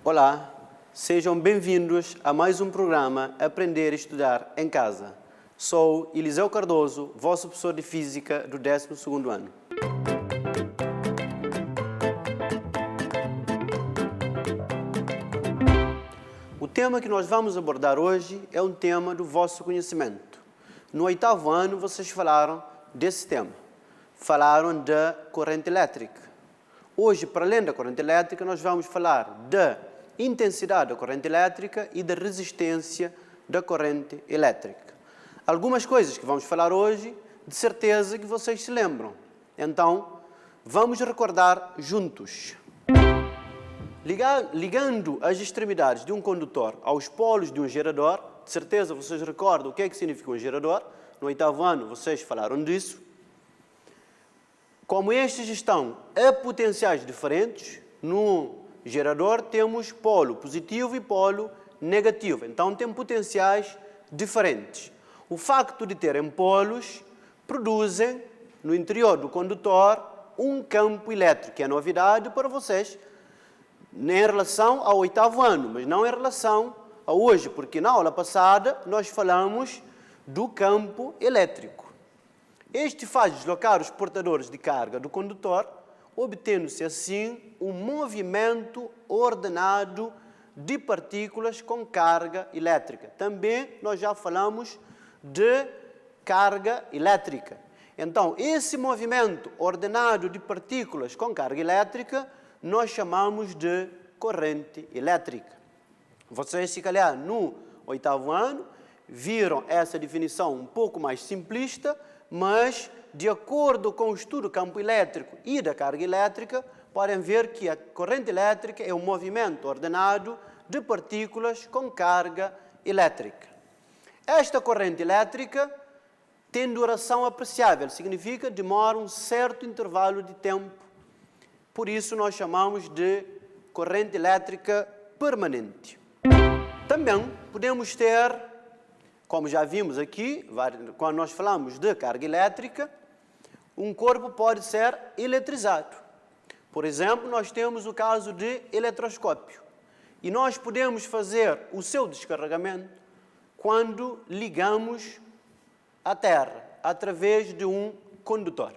Olá, sejam bem-vindos a mais um programa Aprender e Estudar em Casa. Sou Eliseu Cardoso, vosso professor de Física do 12º ano. O tema que nós vamos abordar hoje é um tema do vosso conhecimento. No 8º ano, vocês falaram desse tema. Falaram da corrente elétrica. Hoje, para além da corrente elétrica, nós vamos falar da intensidade da corrente elétrica e da resistência da corrente elétrica. Algumas coisas que vamos falar hoje, de certeza que vocês se lembram. Então, vamos recordar juntos. Ligando as extremidades de um condutor aos polos de um gerador, de certeza vocês recordam o que é que significa um gerador. No 8º ano vocês falaram disso. Como estes estão a potenciais diferentes, no gerador temos polo positivo e polo negativo. Então tem potenciais diferentes. O facto de terem polos produzem no interior do condutor um campo elétrico, que é novidade para vocês, em relação ao 8º ano, mas não em relação a hoje, porque na aula passada nós falamos do campo elétrico. Este faz deslocar os portadores de carga do condutor, obtendo-se assim um movimento ordenado de partículas com carga elétrica. Também nós já falamos de carga elétrica. Então, esse movimento ordenado de partículas com carga elétrica nós chamamos de corrente elétrica. Vocês, se calhar, no 8º ano, viram essa definição um pouco mais simplista, mas, de acordo com o estudo do campo elétrico e da carga elétrica, podem ver que a corrente elétrica é um movimento ordenado de partículas com carga elétrica. Esta corrente elétrica tem duração apreciável, significa que demora um certo intervalo de tempo. Por isso, nós chamamos de corrente elétrica permanente. Também podemos ter, como já vimos aqui, quando nós falamos de carga elétrica, um corpo pode ser eletrizado. Por exemplo, nós temos o caso de eletroscópio. E nós podemos fazer o seu descarregamento quando ligamos a terra, através de um condutor.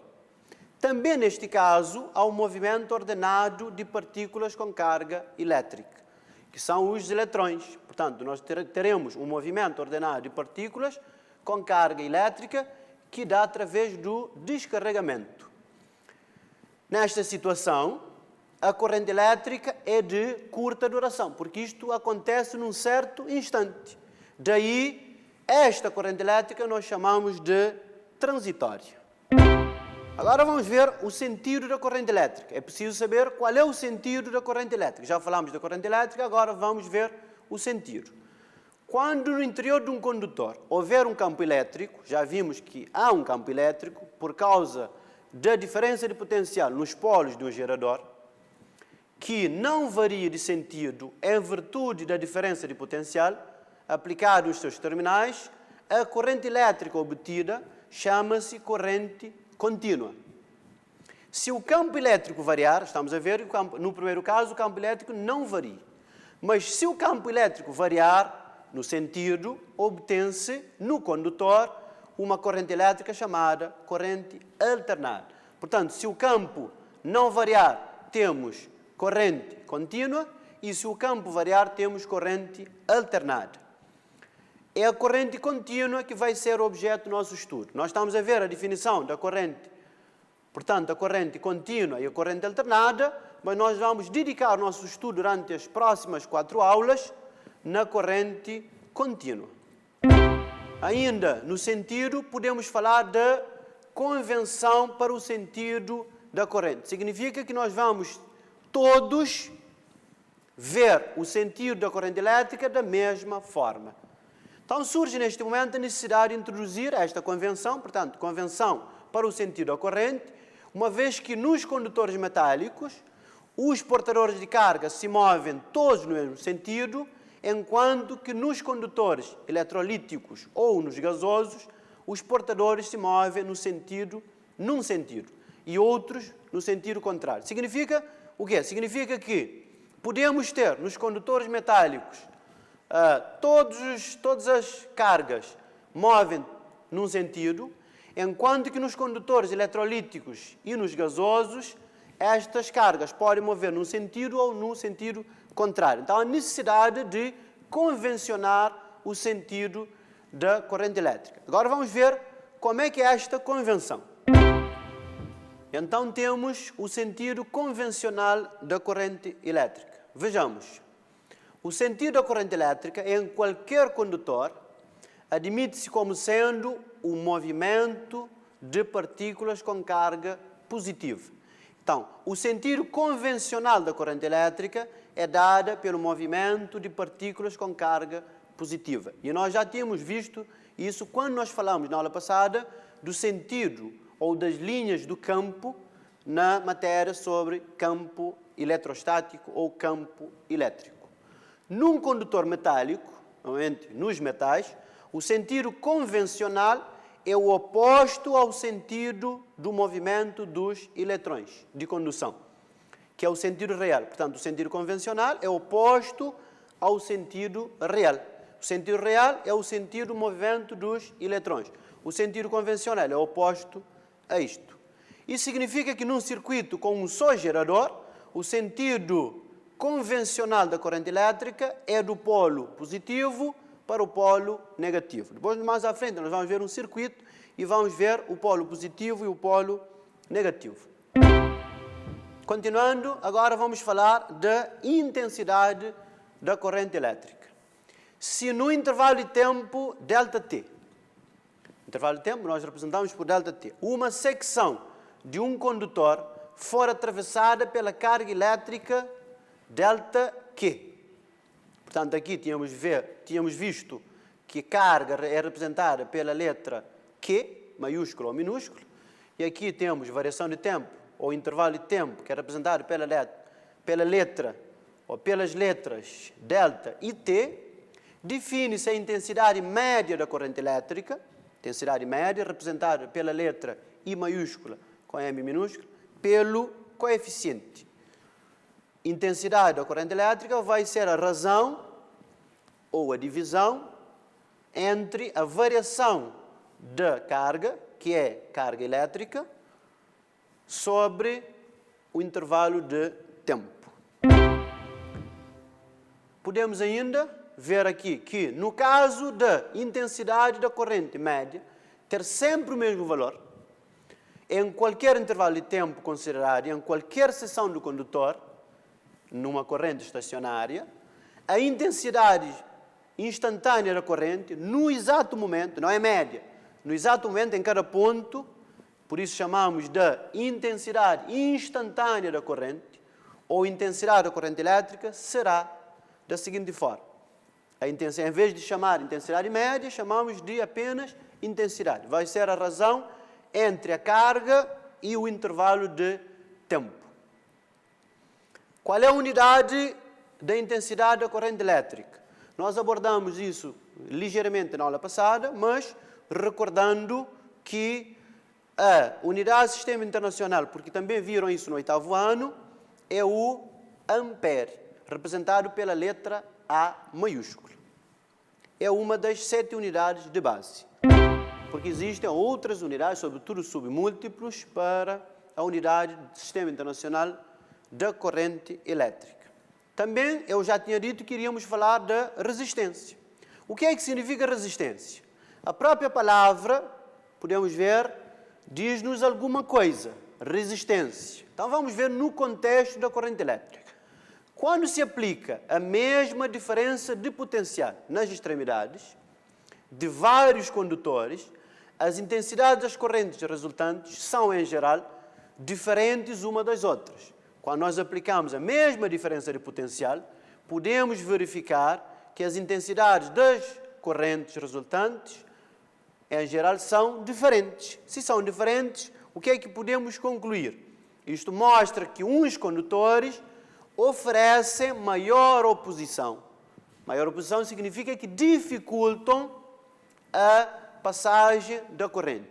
Também, neste caso, há um movimento ordenado de partículas com carga elétrica, que são os eletrões. Portanto, nós teremos um movimento ordenado de partículas com carga elétrica que dá através do descarregamento. Nesta situação, a corrente elétrica é de curta duração, porque isto acontece num certo instante. Daí, esta corrente elétrica nós chamamos de transitória. Agora vamos ver o sentido da corrente elétrica. É preciso saber qual é o sentido da corrente elétrica. Já falamos da corrente elétrica, agora vamos ver o sentido. Quando no interior de um condutor houver um campo elétrico, já vimos que há um campo elétrico por causa da diferença de potencial nos polos de um gerador, que não varia de sentido em virtude da diferença de potencial aplicada aos seus terminais, a corrente elétrica obtida chama-se corrente contínua. Se o campo elétrico variar, estamos a ver que no primeiro caso o campo elétrico não varia. Mas se o campo elétrico variar no sentido, obtém-se no condutor uma corrente elétrica chamada corrente alternada. Portanto, se o campo não variar, temos corrente contínua, e se o campo variar, temos corrente alternada. É a corrente contínua que vai ser objeto do nosso estudo. Nós estamos a ver a definição da corrente, portanto, a corrente contínua e a corrente alternada, mas nós vamos dedicar o nosso estudo durante as próximas 4 aulas na corrente contínua. Ainda no sentido, podemos falar da convenção para o sentido da corrente. Significa que nós vamos todos ver o sentido da corrente elétrica da mesma forma. Então surge neste momento a necessidade de introduzir esta convenção, portanto, convenção para o sentido da corrente, uma vez que nos condutores metálicos os portadores de carga se movem todos no mesmo sentido, enquanto que nos condutores eletrolíticos ou nos gasosos os portadores se movem num sentido e outros no sentido contrário. Significa o quê? Significa que podemos ter nos condutores metálicos todas as cargas movem num sentido, enquanto que nos condutores eletrolíticos e nos gasosos, estas cargas podem mover num sentido ou num sentido contrário. Então, há necessidade de convencionar o sentido da corrente elétrica. Agora vamos ver como é que é esta convenção. Então, temos o sentido convencional da corrente elétrica. Vejamos. O sentido da corrente elétrica em qualquer condutor admite-se como sendo um movimento de partículas com carga positiva. Então, o sentido convencional da corrente elétrica é dada pelo movimento de partículas com carga positiva. E nós já tínhamos visto isso quando nós falamos na aula passada do sentido ou das linhas do campo na matéria sobre campo eletrostático ou campo elétrico. Num condutor metálico, normalmente nos metais, o sentido convencional é o oposto ao sentido do movimento dos eletrões de condução, que é o sentido real. Portanto, o sentido convencional é oposto ao sentido real. O sentido real é o sentido do movimento dos eletrões. O sentido convencional é oposto a isto. Isso significa que num circuito com um só gerador, o sentido convencional da corrente elétrica é do polo positivo para o polo negativo. Depois, mais à frente, nós vamos ver um circuito e vamos ver o polo positivo e o polo negativo. Continuando, agora vamos falar da intensidade da corrente elétrica. Se no intervalo de tempo ΔT, intervalo de tempo nós representamos por ΔT, uma secção de um condutor for atravessada pela carga elétrica ΔQ. Portanto, aqui tínhamos visto que carga é representada pela letra Q, maiúsculo ou minúsculo, e aqui temos variação de tempo, ou intervalo de tempo, que é representado pela letra, ou pelas letras delta e T. Define-se a intensidade média da corrente elétrica, intensidade média representada pela letra I maiúscula com M minúsculo, pelo coeficiente. Intensidade da corrente elétrica vai ser a razão ou a divisão entre a variação da carga, que é carga elétrica, sobre o intervalo de tempo. Podemos ainda ver aqui que, no caso da intensidade da corrente média, ter sempre o mesmo valor, em qualquer intervalo de tempo considerado, em qualquer seção do condutor, numa corrente estacionária, a intensidade instantânea da corrente, no exato momento, não é média, no exato momento, em cada ponto, por isso chamamos de intensidade instantânea da corrente, ou intensidade da corrente elétrica, será da seguinte forma. A intensidade, em vez de chamar intensidade média, chamamos de apenas intensidade. Vai ser a razão entre a carga e o intervalo de tempo. Qual é a unidade da intensidade da corrente elétrica? Nós abordamos isso ligeiramente na aula passada, mas recordando que a unidade do Sistema Internacional, porque também viram isso no 8º ano, é o ampere, representado pela letra A maiúscula. É uma das 7 unidades de base, porque existem outras unidades, sobretudo submúltiplos, para a unidade do Sistema Internacional da corrente elétrica. Também eu já tinha dito que iríamos falar da resistência. O que é que significa resistência? A própria palavra, podemos ver, diz-nos alguma coisa, resistência. Então vamos ver no contexto da corrente elétrica. Quando se aplica a mesma diferença de potencial nas extremidades de vários condutores, as intensidades das correntes resultantes são, em geral, diferentes uma das outras. Quando nós aplicamos a mesma diferença de potencial, podemos verificar que as intensidades das correntes resultantes, em geral, são diferentes. Se são diferentes, o que é que podemos concluir? Isto mostra que uns condutores oferecem maior oposição. Maior oposição significa que dificultam a passagem da corrente.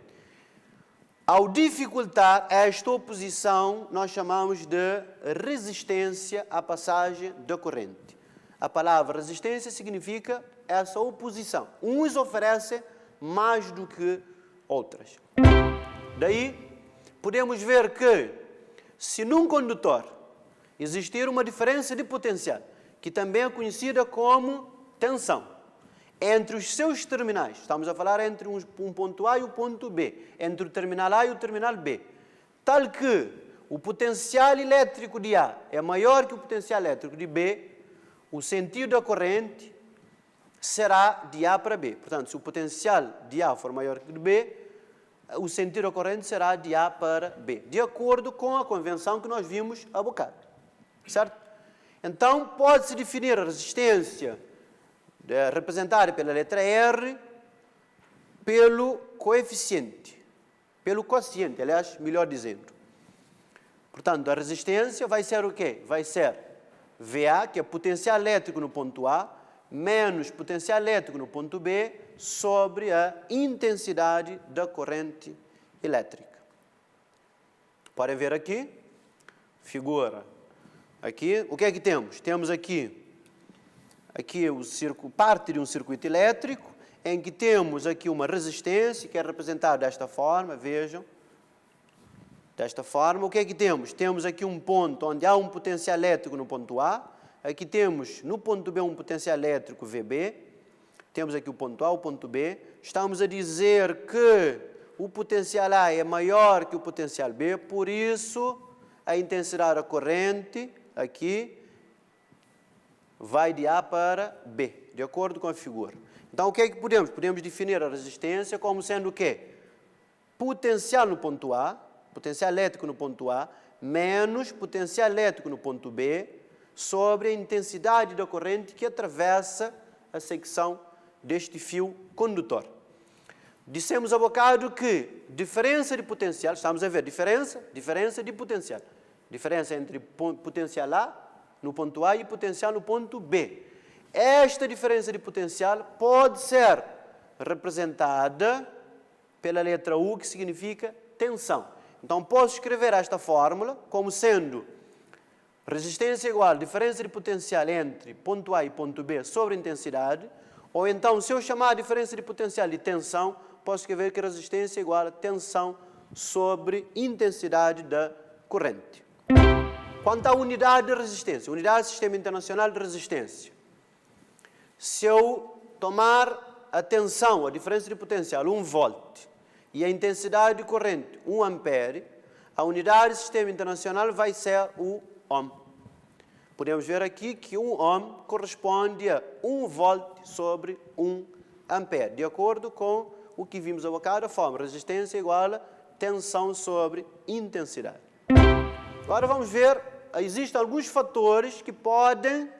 Ao dificultar esta oposição, nós chamamos de resistência à passagem da corrente. A palavra resistência significa essa oposição. Uns oferecem mais do que outras. Daí, podemos ver que, se num condutor existir uma diferença de potencial, que também é conhecida como tensão, entre os seus terminais, estamos a falar entre um ponto A e o ponto B, entre o terminal A e o terminal B, tal que o potencial elétrico de A é maior que o potencial elétrico de B, o sentido da corrente será de A para B. Portanto, se o potencial de A for maior que o de B, o sentido da corrente será de A para B, de acordo com a convenção que nós vimos há bocado. Certo? Então, pode-se definir a resistência representada pela letra R pelo coeficiente, pelo quociente, aliás, melhor dizendo. Portanto, a resistência vai ser o quê? Vai ser VA, que é potencial elétrico no ponto A, menos potencial elétrico no ponto B, sobre a intensidade da corrente elétrica. Podem ver aqui, figura. Aqui, o que é que temos? Temos aqui parte de um circuito elétrico, em que temos aqui uma resistência, que é representada desta forma, vejam. Desta forma, o que é que temos? Temos aqui um ponto onde há um potencial elétrico no ponto A, aqui temos no ponto B um potencial elétrico VB, temos aqui o ponto A, o ponto B, estamos a dizer que o potencial A é maior que o potencial B, por isso a intensidade da corrente aqui vai de A para B, de acordo com a figura. Então, o que é que podemos? Podemos definir a resistência como sendo o quê? Potencial no ponto A, potencial elétrico no ponto A, menos potencial elétrico no ponto B, sobre a intensidade da corrente que atravessa a secção deste fio condutor. Dissemos há bocado que diferença de potencial, estamos a ver diferença de potencial. Diferença entre potencial A no ponto A e potencial no ponto B. Esta diferença de potencial pode ser representada pela letra U, que significa tensão. Então, posso escrever esta fórmula como sendo resistência igual a diferença de potencial entre ponto A e ponto B sobre intensidade, ou então, se eu chamar a diferença de potencial de tensão, posso escrever que resistência é igual a tensão sobre intensidade da corrente. Quanto à unidade de resistência, unidade do Sistema Internacional de Resistência, se eu tomar a tensão, a diferença de potencial, 1 volt, e a intensidade de corrente, 1 ampere, a unidade do Sistema Internacional vai ser o ohm. Podemos ver aqui que 1 ohm corresponde a 1 volt sobre 1 ampere, de acordo com o que vimos há bocado, a forma resistência igual a tensão sobre intensidade. Agora vamos ver, existem alguns fatores que podem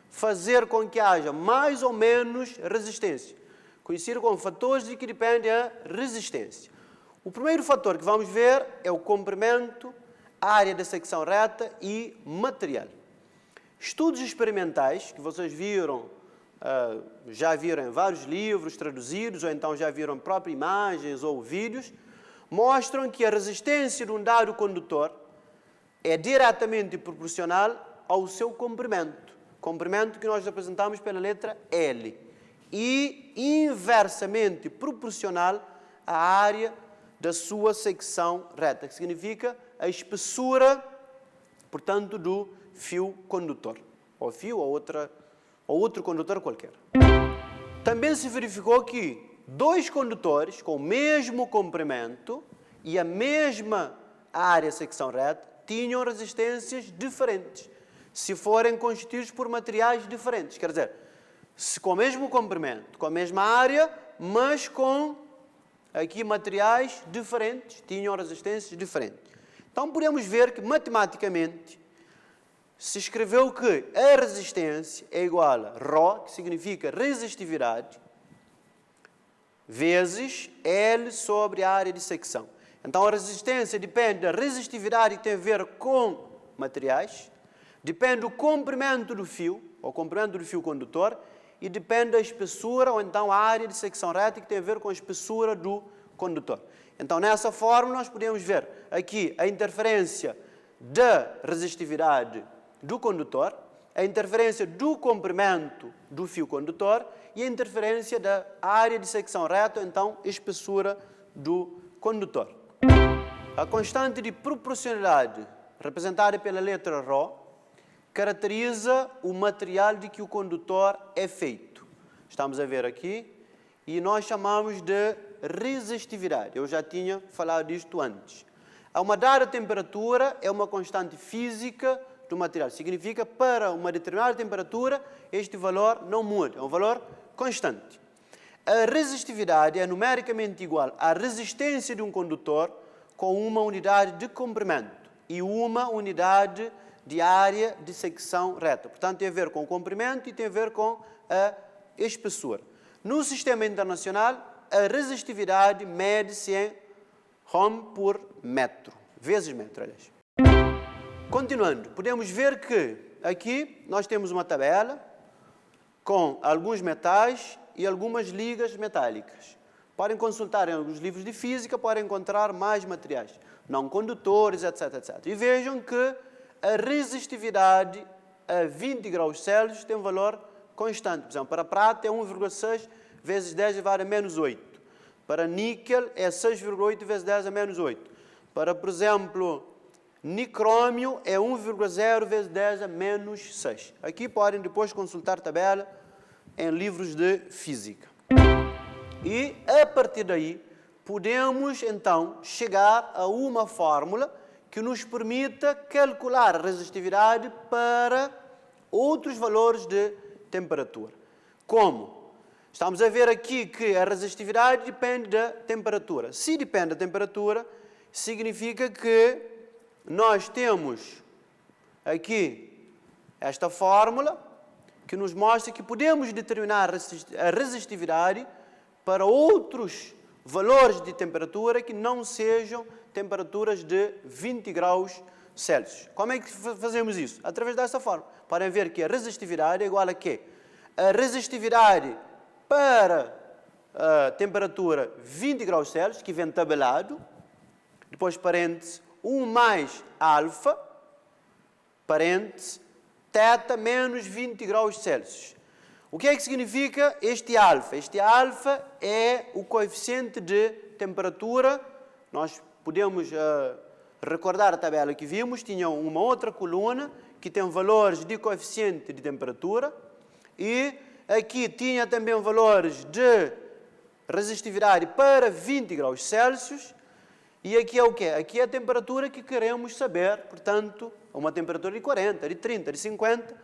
fazer com que haja mais ou menos resistência, conhecido como fatores de que depende a resistência. O primeiro fator que vamos ver é o comprimento, área da secção reta e material. Estudos experimentais, que vocês viram, já viram em vários livros traduzidos, ou então já viram próprias imagens ou vídeos, mostram que a resistência de um dado condutor é diretamente proporcional ao seu comprimento. Comprimento que nós apresentamos pela letra L. E inversamente proporcional à área da sua secção reta, que significa a espessura, portanto, do fio condutor. Ou fio ou outro condutor qualquer. Também se verificou que dois condutores com o mesmo comprimento e a mesma área secção reta tinham resistências diferentes, se forem constituídos por materiais diferentes. Quer dizer, se com o mesmo comprimento, com a mesma área, mas com aqui materiais diferentes, tinham resistências diferentes. Então podemos ver que matematicamente se escreveu que a resistência é igual a ρ, que significa resistividade, vezes L sobre a área de secção. Então a resistência depende da resistividade que tem a ver com materiais, depende do comprimento do fio, ou comprimento do fio condutor, e depende da espessura, ou então a área de secção reta, que tem a ver com a espessura do condutor. Então, nessa forma, nós podemos ver aqui a interferência da resistividade do condutor, a interferência do comprimento do fio condutor e a interferência da área de secção reta, então, espessura do condutor. A constante de proporcionalidade, representada pela letra ρ, caracteriza o material de que o condutor é feito. Estamos a ver aqui, e nós chamamos de resistividade. Eu já tinha falado disto antes. A uma dada temperatura é uma constante física do material. Significa, para uma determinada temperatura, este valor não muda, é um valor constante. A resistividade é numericamente igual à resistência de um condutor com uma unidade de comprimento e uma unidade de área de secção reta. Portanto, tem a ver com o comprimento e tem a ver com a espessura. No sistema internacional, a resistividade mede-se em Ohm por metro, vezes metro, aliás. Continuando, podemos ver que aqui nós temos uma tabela com alguns metais e algumas ligas metálicas. Podem consultar em alguns livros de física para encontrar mais materiais, não condutores, etc, etc. E vejam que a resistividade a 20 graus Celsius tem um valor constante. Por exemplo, para a prata é 1,6 vezes 10 elevado a menos 8. Para níquel é 6,8 vezes 10 a menos 8. Para, por exemplo, nicrômio é 1,0 vezes 10 a menos 6. Aqui podem depois consultar a tabela em livros de física. E, a partir daí, podemos, então, chegar a uma fórmula que nos permita calcular a resistividade para outros valores de temperatura. Como? Estamos a ver aqui que a resistividade depende da temperatura. Se depende da temperatura, significa que nós temos aqui esta fórmula que nos mostra que podemos determinar a resistividade para outros valores de temperatura que não sejam temperaturas de 20 graus Celsius. Como é que fazemos isso? Através dessa forma. Podem ver que a resistividade é igual a quê? A resistividade para a temperatura 20 graus Celsius, que vem tabelado, depois parênteses, 1 mais alfa, parênteses, θ menos 20 graus Celsius. O que é que significa este alfa? Este alfa é o coeficiente de temperatura. Nós podemos recordar a tabela que vimos, tinha uma outra coluna que tem valores de coeficiente de temperatura e aqui tinha também valores de resistividade para 20 graus Celsius e aqui é o quê? Aqui é a temperatura que queremos saber, portanto, uma temperatura de 40, de 30, de 50,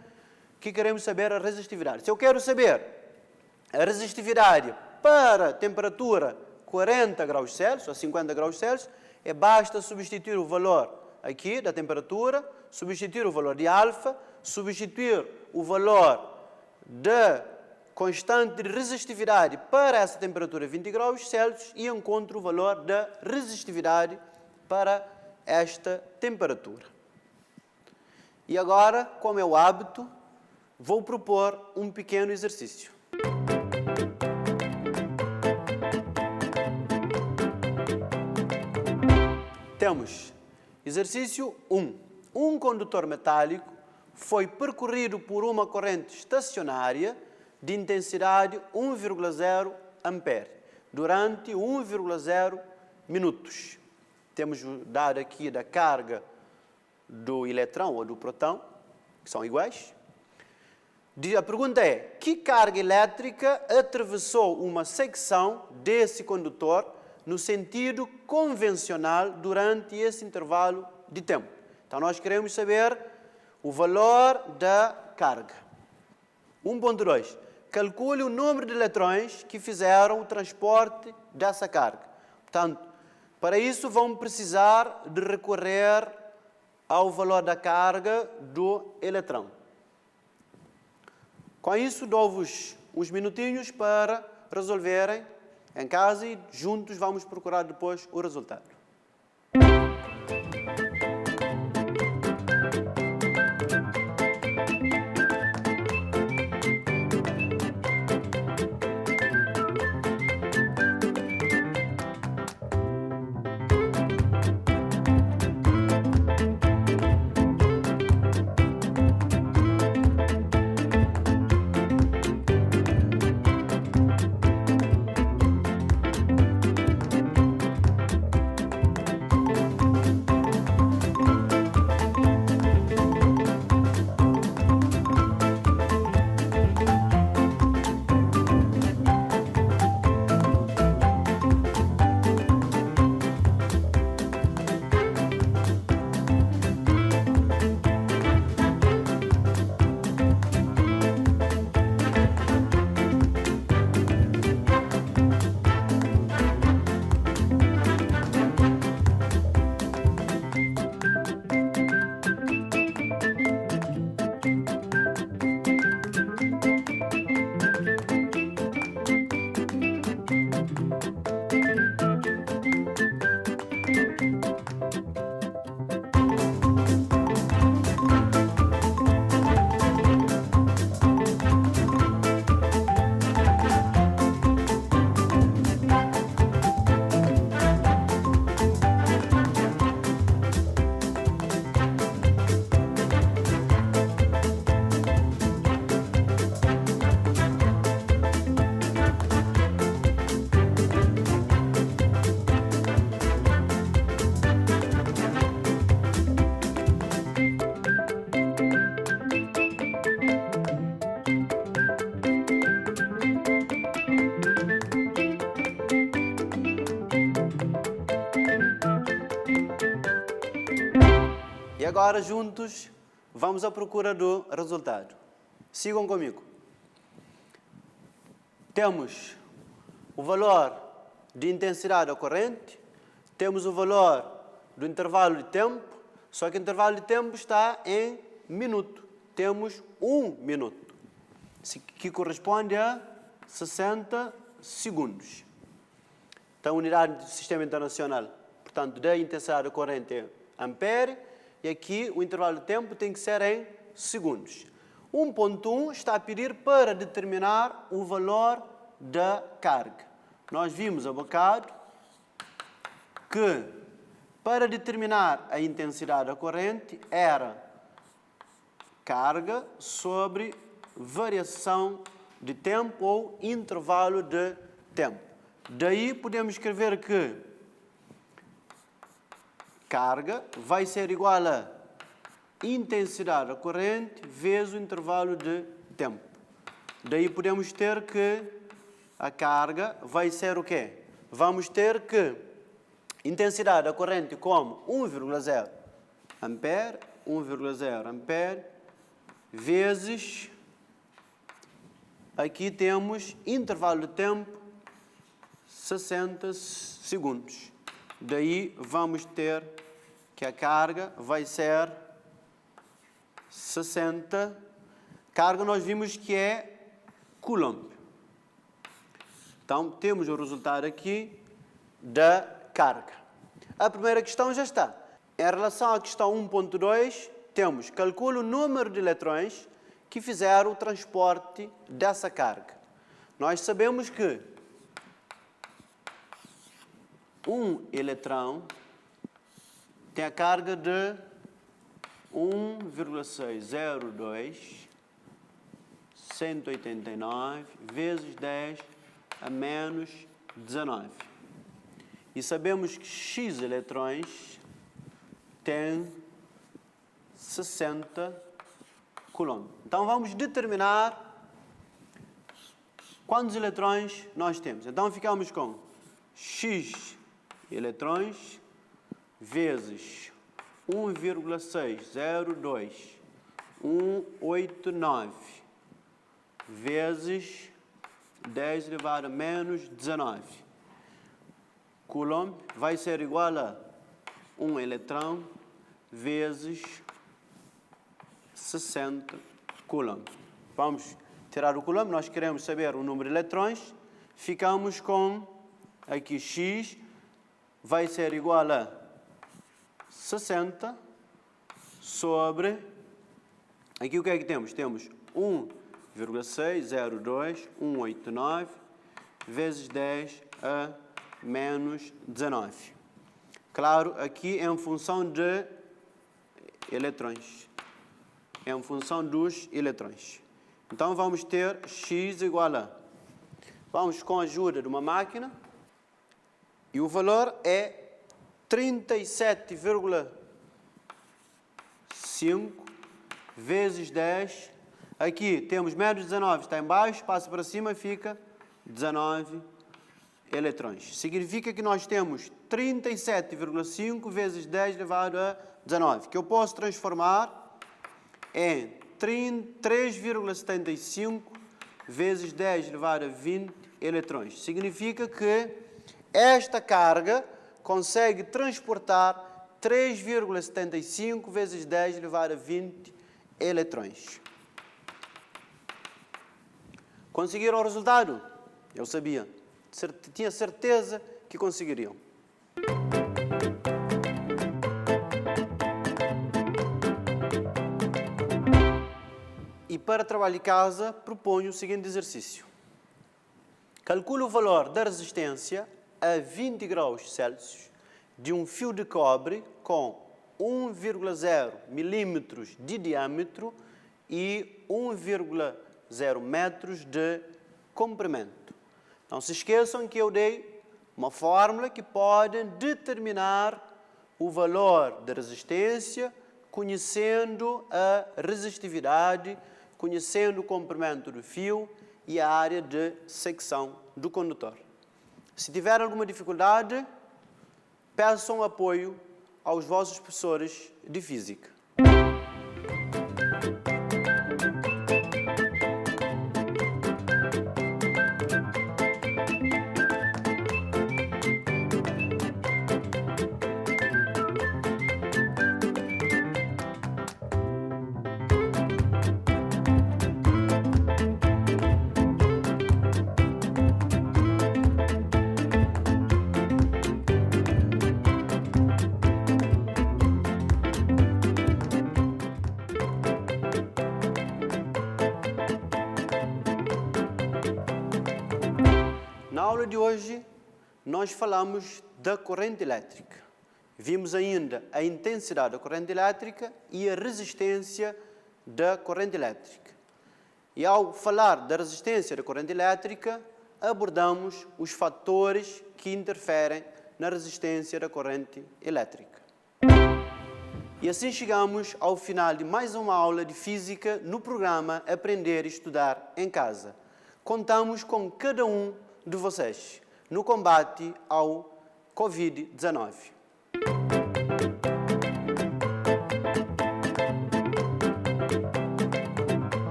que queremos saber a resistividade. Se eu quero saber a resistividade para temperatura 40 graus Celsius, ou 50 graus Celsius, basta substituir o valor aqui da temperatura, substituir o valor de alfa, substituir o valor da constante de resistividade para essa temperatura 20 graus Celsius e encontro o valor da resistividade para esta temperatura. E agora, como é o hábito, vou propor um pequeno exercício. Temos exercício 1. Um condutor metálico foi percorrido por uma corrente estacionária de intensidade 1,0 ampere durante 1,0 minutos. Temos o dado aqui da carga do eletrão ou do próton, que são iguais. A pergunta é, que carga elétrica atravessou uma secção desse condutor no sentido convencional durante esse intervalo de tempo? Então, nós queremos saber o valor da carga. 1.2. Calcule o número de eletrões que fizeram o transporte dessa carga. Portanto, para isso vamos precisar de recorrer ao valor da carga do eletrão. Com isso, dou-vos uns minutinhos para resolverem em casa e juntos vamos procurar depois o resultado. E agora, juntos, vamos à procura do resultado. Sigam comigo. Temos o valor de intensidade da corrente, temos o valor do intervalo de tempo, só que o intervalo de tempo está em minuto. Temos 1 minuto, que corresponde a 60 segundos. Então, a unidade do sistema internacional, portanto, da intensidade da corrente é ampere, e aqui o intervalo de tempo tem que ser em segundos. 1.1 está a pedir para determinar o valor da carga. Nós vimos há bocado que para determinar a intensidade da corrente era carga sobre variação de tempo ou intervalo de tempo. Daí podemos escrever que carga vai ser igual a intensidade da corrente vezes o intervalo de tempo. Daí podemos ter que a carga vai ser o quê? Vamos ter que intensidade da corrente como 1,0 ampere, 1,0 ampere, vezes, aqui temos intervalo de tempo, 60 segundos. Daí vamos ter que a carga vai ser 60. Carga nós vimos que é Coulomb. Então, temos o resultado aqui da carga. A primeira questão já está. Em relação à questão 1.2, temos calcule o número de eletrões que fizeram o transporte dessa carga. Nós sabemos que um eletrão tem a carga de 1,602 189 vezes 10 a menos 19. E sabemos que X eletrões tem 60 Coulomb. Então, vamos determinar quantos eletrões nós temos. Então, ficamos com X eletrões vezes 1,602 189 vezes 10 elevado a menos 19. Coulomb vai ser igual a 1 eletrão vezes 60 Coulomb. Vamos tirar o Coulomb, nós queremos saber o número de eletrões. Ficamos com, aqui, X vai ser igual a 60 sobre, aqui o que é que temos? Temos 1,602 189 vezes 10 a menos 19. Claro, aqui é em função de eletrões. É em função dos eletrões. Então, vamos ter X igual a... Vamos com a ajuda de uma máquina. E o valor é 37,5 vezes 10. Aqui temos menos 19, está em baixo, passa para cima, fica 19 eletrões. Significa que nós temos 37,5 vezes 10 elevado a 19, que eu posso transformar em 3,75 vezes 10 elevado a 20 eletrões. Significa que esta carga consegue transportar 3,75 vezes 10 elevado a 20 eletrões. Conseguiram o resultado? Eu sabia. Tinha certeza que conseguiriam. E para trabalho de casa, proponho o seguinte exercício. Calcule o valor da resistência a 20 graus Celsius de um fio de cobre com 1,0 milímetros de diâmetro e 1,0 metros de comprimento. Não se esqueçam que eu dei uma fórmula que pode determinar o valor da resistência conhecendo a resistividade, conhecendo o comprimento do fio e a área de secção do condutor. Se tiver alguma dificuldade, peçam apoio aos vossos professores de Física. Na aula de hoje, nós falamos da corrente elétrica. Vimos ainda a intensidade da corrente elétrica e a resistência da corrente elétrica. E ao falar da resistência da corrente elétrica, abordamos os fatores que interferem na resistência da corrente elétrica. E assim chegamos ao final de mais uma aula de Física no programa Aprender e Estudar em Casa. Contamos com cada um de vocês no combate ao Covid-19.